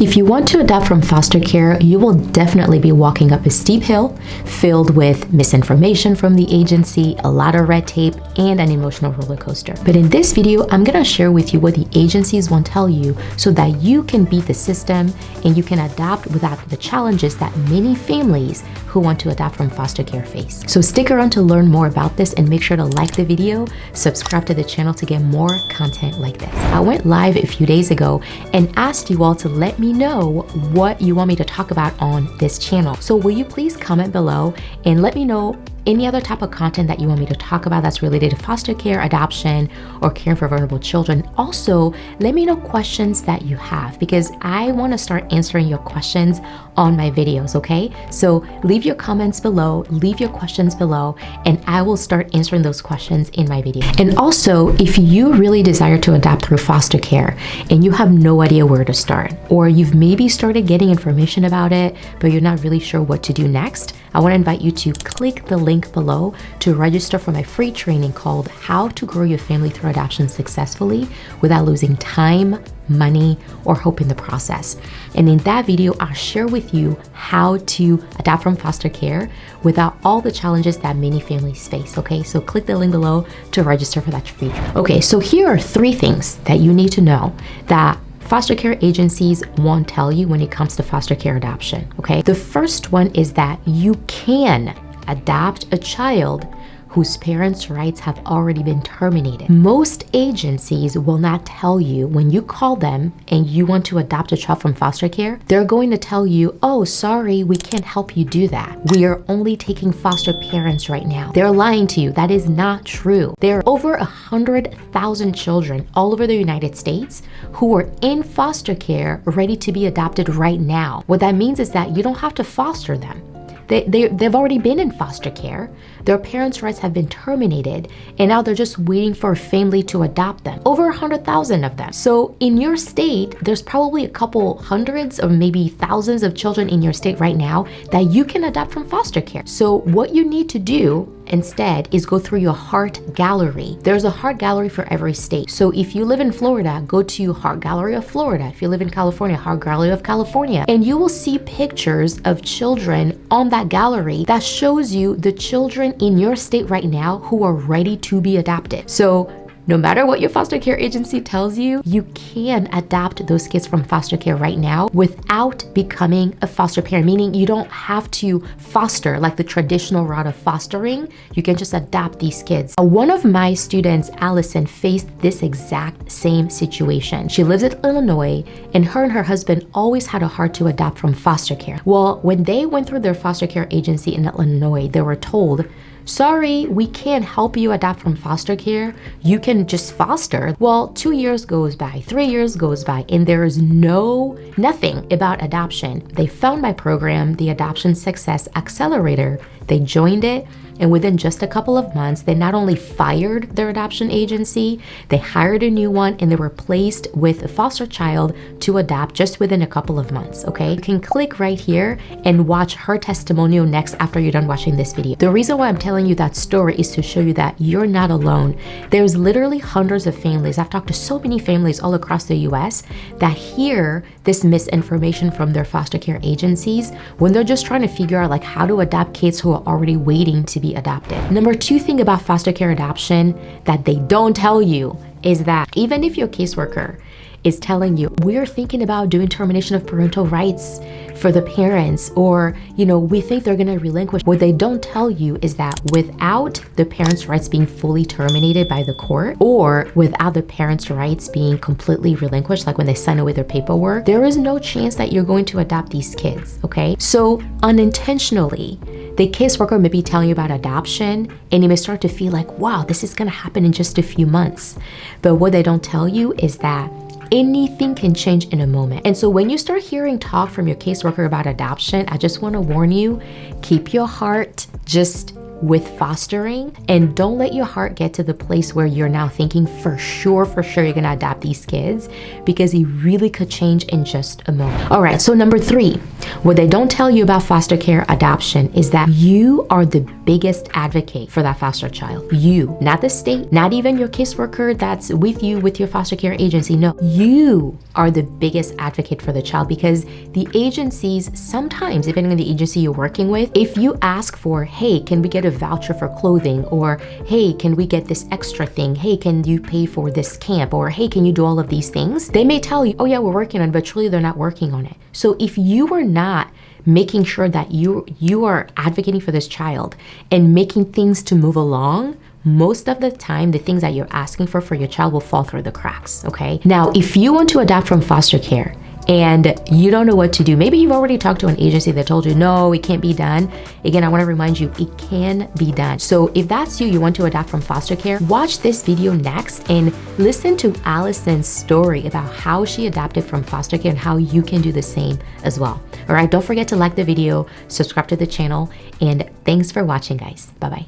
If you want to adopt from foster care, you will definitely be walking up a steep hill filled with misinformation from the agency, a lot of red tape, and an emotional roller coaster. But in this video, I'm gonna share with you what the agencies won't tell you so that you can beat the system and you can adopt without the challenges that many families who want to adopt from foster care face. So stick around to learn more about this and make sure to like the video, subscribe to the channel to get more content like this. I went live a few days ago and asked you all to let me know what you want me to talk about on this channel. So will you please comment below and let me know any other type of content that you want me to talk about that's related to foster care, adoption, or caring for vulnerable children. Also, let me know questions that you have because I want to start answering your questions on my videos, okay? So leave your comments below, leave your questions below, and I will start answering those questions in my video. And also, if you really desire to adopt through foster care and you have no idea where to start, or you've maybe started getting information about it, but you're not really sure what to do next, I want to invite you to click the link below to register for my free training called How to Grow Your Family Through Adoption Successfully Without Losing Time, Money, or Hope in the process. And in that video, I'll share with you how to adopt from foster care without all the challenges that many families face, okay? So click the link below to register for that free training. Okay, so here are 3 things that you need to know that foster care agencies won't tell you when it comes to foster care adoption, okay? The first one is that you can adopt a child whose parents' rights have already been terminated. Most agencies will not tell you when you call them and you want to adopt a child from foster care, they're going to tell you, oh, sorry, we can't help you do that. We are only taking foster parents right now. They're lying to you. That is not true. There are over 100,000 children all over the United States who are in foster care ready to be adopted right now. What that means is that you don't have to foster them. They've already been in foster care. Their parents' rights have been terminated, and now they're just waiting for a family to adopt them. Over 100,000 of them. So in your state, there's probably a couple hundreds or maybe thousands of children in your state right now that you can adopt from foster care. So what you need to do instead is go through your heart gallery. There's a heart gallery for every state. So if you live in Florida, go to Heart Gallery of Florida. If you live in California, Heart Gallery of California. And you will see pictures of children on that gallery that shows you the children in your state right now who are ready to be adopted. So no matter what your foster care agency tells you, you can adopt those kids from foster care right now without becoming a foster parent, meaning you don't have to foster like the traditional route of fostering. You can just adopt these kids. One of my students, Allison, faced this exact same situation. She lives in Illinois, and her husband always had a heart to adopt from foster care. Well, when they went through their foster care agency in Illinois, they were told, sorry, we can't help you adopt from foster care. You can just foster. Well, 2 years goes by, 3 years goes by, and there is nothing about adoption. They found my program, the Adoption Success Accelerator. They joined it, and within just a couple of months, they not only fired their adoption agency, they hired a new one, and they were placed with a foster child to adopt just within a couple of months, okay? You can click right here and watch her testimonial next after you're done watching this video. The reason why I'm telling you that story is to show you that you're not alone. There's literally hundreds of families. I've talked to so many families all across the US that hear this misinformation from their foster care agencies when they're just trying to figure out like how to adopt kids who are already waiting to be adopted. Number 2 thing about foster care adoption that they don't tell you is that even if your caseworker is telling you, we're thinking about doing termination of parental rights for the parents, or, you know, we think they're gonna relinquish. What they don't tell you is that without the parents' rights being fully terminated by the court, or without the parents' rights being completely relinquished, like when they sign away their paperwork, there is no chance that you're going to adopt these kids, okay? So unintentionally, the caseworker may be telling you about adoption, and you may start to feel like, wow, this is gonna happen in just a few months. But what they don't tell you is that anything can change in a moment. And so when you start hearing talk from your caseworker about adoption, I just want to warn you, keep your heart just with fostering, and don't let your heart get to the place where you're now thinking for sure you're gonna adopt these kids, because it really could change in just a moment. All right, so number 3, what they don't tell you about foster care adoption is that you are the biggest advocate for that foster child. You, not the state, not even your caseworker that's with you with your foster care agency. No, you are the biggest advocate for the child, because the agencies, sometimes, depending on the agency you're working with, if you ask for, hey, can we get a voucher for clothing, or hey, can we get this extra thing, hey, can you pay for this camp, or hey, can you do all of these things, they may tell you, oh yeah, we're working on it, but truly they're not working on it. So if you are not making sure that you are advocating for this child and making things to move along, most of the time, the things that you're asking for your child will fall through the cracks, okay? Now, if you want to adopt from foster care and you don't know what to do, maybe you've already talked to an agency that told you, no, it can't be done. Again, I wanna remind you, it can be done. So if that's you want to adopt from foster care, watch this video next and listen to Allison's story about how she adopted from foster care and how you can do the same as well. All right, don't forget to like the video, subscribe to the channel, and thanks for watching, guys. Bye-bye.